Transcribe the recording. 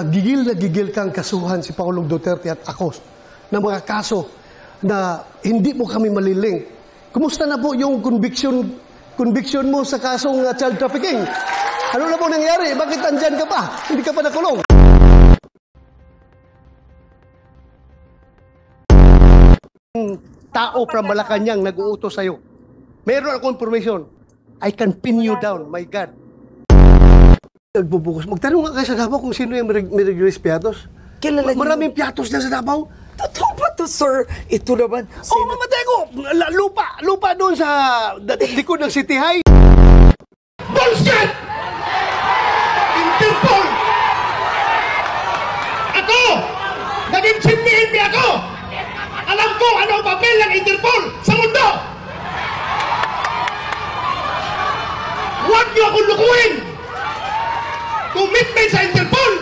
gigil na gigil kang kasuhan si Pangulong Duterte at ako ng mga kaso na hindi mo kami maliling. Kumusta na po yung conviction mo sa kasong child trafficking? Ano na po nangyari? Bakit andyan ka pa? Hindi ka pa nakulong? Tao from Malacanang nag-uutos sa'yo. Meron akong information. I can pin you down, my God. Nagbubukas. Magtanong nga kayo sa Davao kung sino yung Miragyuris Piatos. Kilala niyo? Maraming Piatos na sa Davao. Totoo ba to, sir? Ito naman. Oh, mamatay ko! Lupa doon sa likod ng City High. Bullshit! Interpol! Ako! Naging CPNP ako! Alam ko ano ang papel ng Interpol sa mundo! Huwag niyo akong lukuhin! Commitment sa Interpol